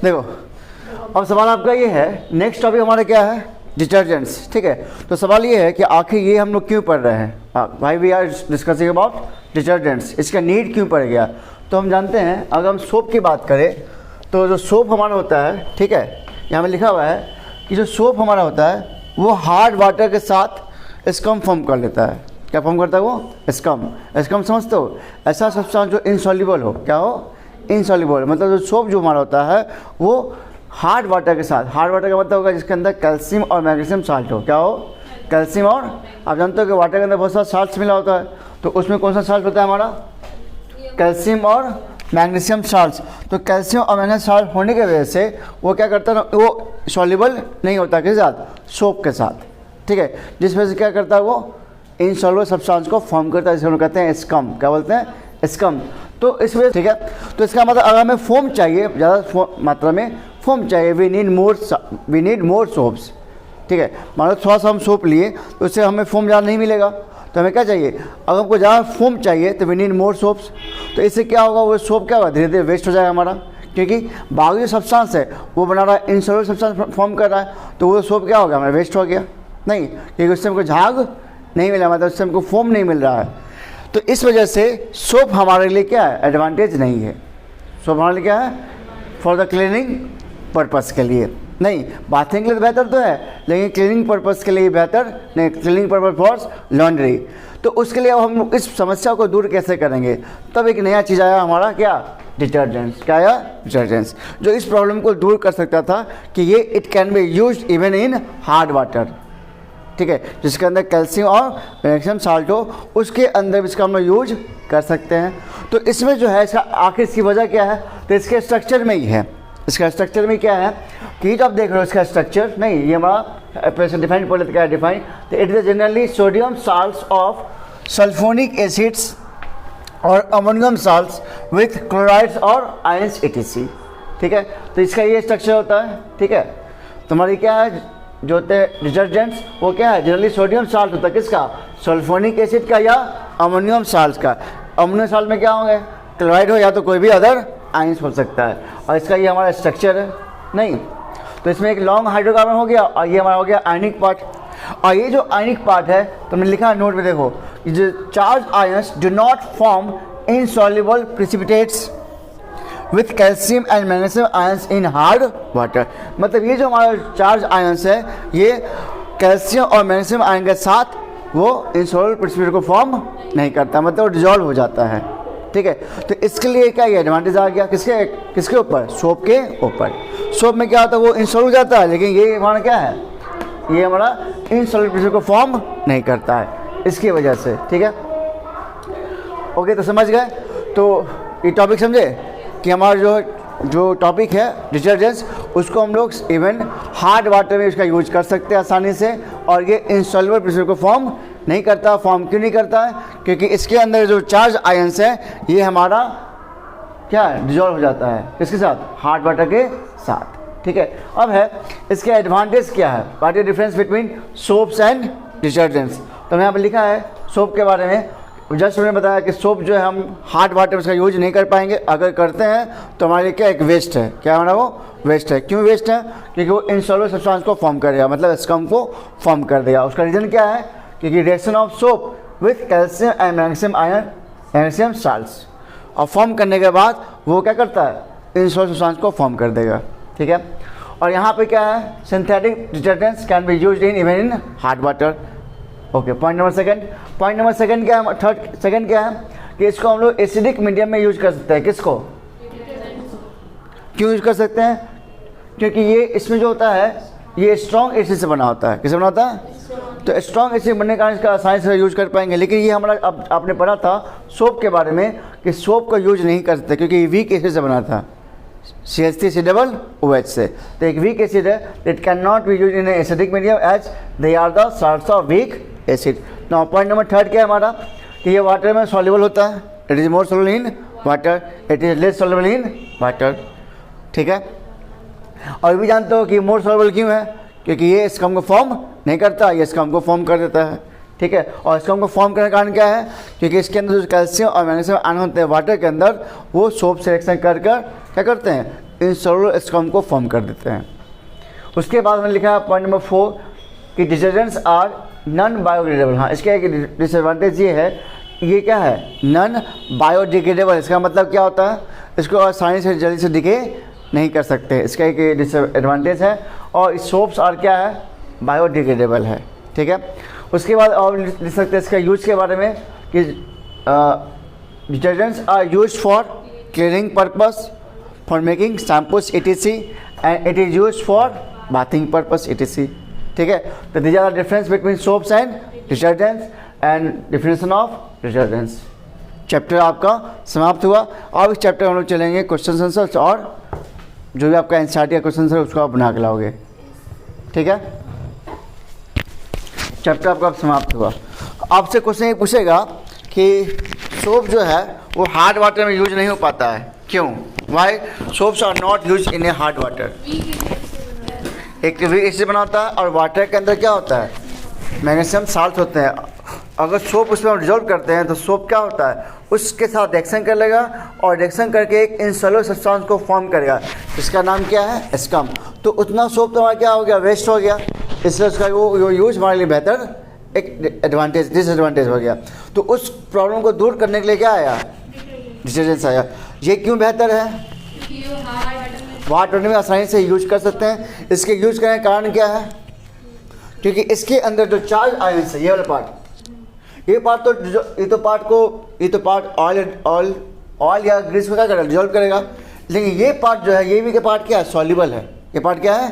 देखो अब सवाल आपका ये है, नेक्स्ट टॉपिक हमारा क्या है, डिटर्जेंट्स, ठीक है। तो सवाल ये है कि आखिर ये हम लोग क्यों पढ़ रहे हैं, भाई we are discussing about detergents, इसका नीड क्यों पड़ गया। तो हम जानते हैं अगर हम सोप की बात करें तो जो सोप हमारा होता है, ठीक है, यहाँ में लिखा हुआ है कि जो सोप हमारा होता है वो हार्ड वाटर के साथ स्कम फॉर्म कर लेता है। क्या फॉर्म करता है वो, स्कम। स्कम समझते हो, ऐसा सब्सटेंस जो इनसॉल्युबल हो, क्या हो, इनसॉल्युबल, मतलब जो सोप जो हमारा होता है वो हार्ड वाटर के साथ, हार्ड वाटर का मतलब होगा जिसके अंदर कैल्शियम और मैग्नीशियम साल्ट हो, क्या हो, कैल्शियम और, आप जानते हो कि वाटर के अंदर बहुत सारा साल्ट मिला होता है, तो उसमें कौन सा साल्ट होता है हमारा, कैल्शियम और मैग्नीशियम साल्ट। तो कैल्शियम और मैग्नीशियम साल्ट होने की वजह से वो क्या करता है, वो सॉल्युबल नहीं होता किसके साथ, सोप के साथ, ठीक है, जिस वजह से क्या करता है वो इनसॉल्युबल सब्सटेंस को फॉर्म करता है, जिसे हम कहते हैं स्कम। क्या बोलते हैं, स्कम। तो इस वजह, ठीक है, तो इसका मतलब अगर हमें फोम चाहिए, ज़्यादा मात्रा में फोम चाहिए, वी नीड मोर सोप्स, ठीक है। मान लो थोड़ा सा हम सोप लिए तो उससे हमें फोम ज़्यादा नहीं मिलेगा, तो हमें क्या चाहिए, अगर हमको ज़्यादा फोम चाहिए तो वी नीड मोर सोप्स। तो इससे क्या होगा, वो सोप क्या होगा, धीरे धीरे वेस्ट हो जाएगा हमारा, क्योंकि बाकी जो सब्सटेंस है वो बना रहा है, इनसॉल्युबल सब्सटेंस फॉर्म कर रहा है, तो वो सोप क्या हो गया, हमारा वेस्ट हो गया, नहीं, क्योंकि उससे हमको झाग नहीं मिला, मतलब उससे हमको फोम नहीं मिल रहा है। तो इस वजह से सोप हमारे लिए क्या है, एडवांटेज नहीं है। सोप हमारे लिए क्या है, फॉर द क्लीनिंग पर्पस के लिए नहीं, बाथिंग के लिए बेहतर तो है, लेकिन क्लीनिंग पर्पस के लिए बेहतर नहीं, क्लीनिंग पर्पस फॉर लॉन्ड्री। तो उसके लिए अब हम इस समस्या को दूर कैसे करेंगे, तब एक नया चीज़ आया हमारा, क्या, डिटर्जेंट्स। क्या आया, डिटर्जेंट्स, जो इस प्रॉब्लम को दूर कर सकता था कि ये it can be used even in hard water, ठीक है, जिसके अंदर कैल्शियम और मैग्नीशियम साल्ट हो, उसके अंदर भी इसका हम लोग यूज कर सकते हैं। तो इसमें जो है इसका आखिर इसकी वजह क्या है, तो इसके स्ट्रक्चर में ही है, इसका स्ट्रक्चर में क्या है कि आप देख रहे हो इसका स्ट्रक्चर, नहीं ये हमारा डिफाइन पढ़ लेते क्या है, डिफाइन, तो it is generally sodium salts of sulphonic acids और अमोनियम साल्ट्स विथ क्लोराइड्स और आयंस एटीसी, ठीक है। तो इसका ये स्ट्रक्चर होता है, ठीक है। तुम्हारी क्या है जो होते हैं डिटर्जेंट्स, वो क्या है, जनरली सोडियम साल्ट होता है, किसका, सल्फोनिक एसिड का या अमोनियम साल्ट का। अमोनियम साल्ट में क्या होंगे, क्लोराइड हो या तो कोई भी अदर आयंस हो सकता है, और इसका ये हमारा स्ट्रक्चर है, नहीं। तो इसमें एक लॉन्ग हाइड्रोकार्बन हो गया और ये हमारा हो गया आयनिक पार्ट। और ये जो आयनिक पार्ट है तो मैंने लिखा है नोट में, देखो, जो charge ions do not form insoluble precipitates with calcium and magnesium ions in hard water. मतलब ये जो हमारा चार्ज आयंस है ये कैल्शियम और मैग्नीशियम आयन के साथ वो इनसॉल्युबल प्रेसिपिटेट को फॉर्म नहीं करता, मतलब वो डिजॉल्व हो जाता है, ठीक है। तो इसके लिए क्या ये एडवांटेज आ गया, किसके ऊपर, सोप के ऊपर। सोप में क्या होता है, वो इंसॉल्व हो जाता है, लेकिन ये हमारा क्या है, ये हमारा इनसॉल्युबल प्रेसिपिटेट को फॉर्म नहीं करता है, इसकी वजह से, ठीक है। ओके, तो समझ गए। तो ये टॉपिक समझे कि हमारा जो टॉपिक है डिटर्जेंट्स, उसको हम लोग इवन हार्ड वाटर में इसका यूज कर सकते हैं आसानी से, और ये इनसॉल्युबल प्रेसिपिटेट को फॉर्म नहीं करता। फॉर्म क्यों नहीं करता है, क्योंकि इसके अंदर जो चार्ज आयंस है ये हमारा क्या है, डिजॉल्व हो जाता है, किसके साथ, हार्ड वाटर के साथ, ठीक है। अब है इसके एडवांटेज क्या है, what is difference between soaps and detergents. तो यहाँ पर लिखा है सोप के बारे में, जस्ट मैंने बताया कि सोप जो है हम हार्ड वाटर में इसका यूज नहीं कर पाएंगे, अगर करते हैं तो हमारे लिए क्या एक वेस्ट है, क्या हमारा वो वेस्ट है। क्यों वेस्ट है, क्योंकि वो इनसॉल्युबल सब्सटेंस को फॉर्म करेगा, मतलब स्कम को फॉर्म कर देगा। उसका रीज़न क्या है, क्योंकि reaction of soap with calcium and magnesium ion magnesium salts, और फॉर्म करने के बाद वो क्या करता है, इनसॉल्युबल सब्सटेंस को फॉर्म कर देगा, ठीक है। और यहाँ पे क्या है, synthetic detergents can be used in even in hard water. Okay, point number second क्या है, सेकंड क्या है कि इसको हम लोग एसिडिक मीडियम में यूज कर सकते हैं। किसको, क्यों यूज कर सकते हैं, क्योंकि ये इसमें जो होता है ये स्ट्रॉन्ग एसिड से बना होता है। किससे बना होता है, तो स्ट्रॉन्ग एसिड बनने के कारण इसका आसानी से यूज कर पाएंगे। लेकिन ये हमारा अब आपने पढ़ा था सोप के बारे में कि सोप का यूज नहीं कर सकते, क्योंकि वीक एसिड से बना था, CH3COOH से। तो एक वीक एसिड है, it can not be use in acidic medium as they are the salts of weak acid. Now point number third क्या है हमारा, कि ये वाटर में सॉल्युबल होता है, it is more soluble in water, it is less soluble in water, ठीक है। और भी जानते हो कि मोर सॉल्युबल क्यों है, क्योंकि ये स्कम को फॉर्म नहीं करता, ये स्कम को फॉर्म कर देता है, ठीक है। और स्कम को फॉर्म करने का कारण क्या है, क्योंकि इसके अंदर जो कैल्शियम और मैग्नीशियम आयन होते हैं वाटर के अंदर, वो सोप से रिएक्शन कर क्या करते हैं, इनसॉल्युबल स्कम को फॉर्म कर देते हैं। उसके बाद हमने लिखा है पॉइंट नंबर 4 कि डिटर्जेंट्स आर नॉन बायोडिग्रेडेबल। हाँ, इसका एक डिसएडवांटेज ये है, ये क्या है, नॉन बायोडिग्रेडेबल। इसका मतलब क्या होता है, इसको आसानी से जल्दी से डिके नहीं कर सकते, इसका एक डिसएडवांटेज है। और सोप्स आर क्या है, बायोडिग्रेडेबल है, ठीक है। उसके बाद और लिख सकते हैं इसका यूज के बारे में कि detergents are use for cleaning purpose, for making shampoos etc and it is use for bathing purpose etc, ठीक है। तो these are the difference between soaps and detergents and definition of detergents. Chapter आपका समाप्त हुआ। अब इस chapter में हम लोग चलेंगे क्वेश्चन आंसर्स, और जो भी आपका एनसीईआरटी का क्वेश्चन है उसको आप बना के लाओगे, ठीक है। चैप्टर आपका अब समाप्त हुआ। आपसे क्वेश्चन ये पूछेगा कि सोप जो है वो हार्ड वाटर में यूज नहीं हो पाता है, क्यों? Why soaps are not use in a hard water? एक तो वीक एसिड बना होता है, और वाटर के अंदर क्या होता है, मैग्नीशियम साल्ट होते हैं। अगर सोप उसमें हम डिजोल्व करते हैं तो सोप क्या होता है, उसके साथ रिएक्शन कर लेगा और रिएक्शन करके एक इनसॉल्युबल सब्सटेंस को फॉर्म करेगा, इसका नाम क्या है, स्कम। तो उतना सोप तो हमारा क्या हो गया, वेस्ट हो गया, इसलिए उसका वो यूज हमारे लिए बेहतर एक एडवांटेज डिसएडवांटेज हो गया। तो उस प्रॉब्लम को दूर करने के लिए क्या आया, डिटर्जेंट्स आया। ये क्यों बेहतर है, वाटर में आसानी से यूज कर सकते हैं। इसके यूज करने का कारण क्या है, क्योंकि इसके अंदर जो चार्ज आयंस है, ये वाला पार्ट, ये पार्ट ऑयल या ग्रीस में क्या करेगा, डिजोल्व करेगा। लेकिन ये पार्ट जो है, ये भी के पार्ट क्या है, सॉल्युबल है। ये पार्ट क्या है,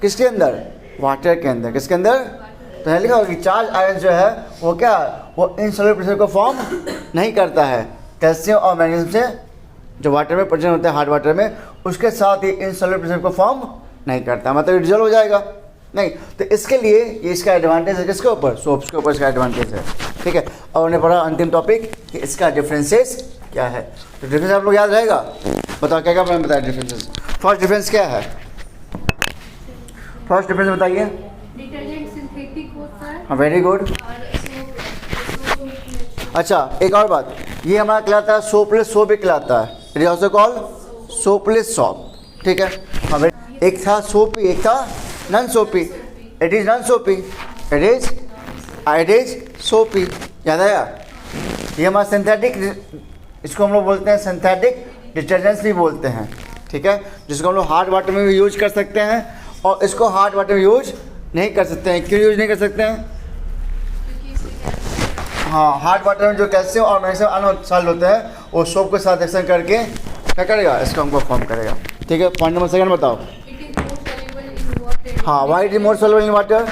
किसके अंदर, वाटर के अंदर। किसके अंदर, तो यहाँ लिखा होगा कि चार्ज आयन जो है वो क्या, वो इनसॉल्युबल प्रेशर को फॉर्म नहीं करता है। कैल्शियम और मैग्नीशियम से जो वाटर में प्रेजेंट होते हैं, हार्ड वाटर में, उसके साथ ही इनसॉल्युबल प्रेशर को फॉर्म नहीं करता, मतलब डिजोल्व हो जाएगा नहीं। तो इसके लिए ये इसका एडवांटेज है, किसके ऊपर, सोप्स के ऊपर इसका एडवांटेज है, ठीक है। और उन्हें पढ़ा अंतिम टॉपिक कि इसका डिफरेंसेस क्या है। तो डिफरेंस आप लोग याद रहेगा, बताओ क्या क्या मैंने बताया डिफरेंसेस। फर्स्ट डिफरेंस क्या है, फर्स्ट डिफरेंस बताइए। हाँ, वेरी गुड। अच्छा, एक और बात, ये हमारा कहलाता है सोपलेस सोप भी कहलाता है, it is also called soapless soap, ठीक है। हाँ, एक था सोपी, एक था नॉन सोपी। इट इज नॉन सोपी, इट इज सोपी, याद आया। ये हमारा सिंथेटिक, इसको हम लोग बोलते हैं सिंथेटिक डिटर्जेंट्स भी बोलते हैं, ठीक है, जिसको हम लोग हार्ड वाटर में भी यूज कर सकते हैं, और इसको हार्ड वाटर में यूज नहीं कर सकते हैं। क्यों यूज नहीं कर सकते हैं, हाँ, हार्ड वाटर में जो कैल्शियम और मैग्नीशियम आयन साल्ट होते हैं, वो सोप के साथ रिएक्शन करके क्या करेगा, इसको हमको फॉर्म करेगा, ठीक है। पॉइंट नंबर सेकंड बताओ। हाँ, why it is more soluble in water,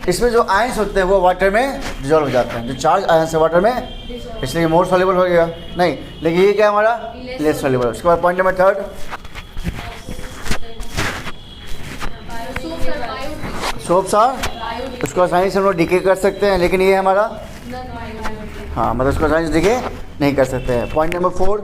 इसमें जो आयंस होते हैं वो वाटर में डिजोल्व हो जाते हैं, जो चार्ज आयंस है वाटर में, इसलिए मोर सॉल्युबल हो गया नहीं। लेकिन ये क्या हमारा लेस सॉल्युबल। उसके बाद point number third, soaps are, उसको आसानी से हम लोग डिके कर सकते हैं, लेकिन ये हमारा, हाँ, मतलब उसको आसानी से डिके नहीं कर सकते हैं। Point number 4,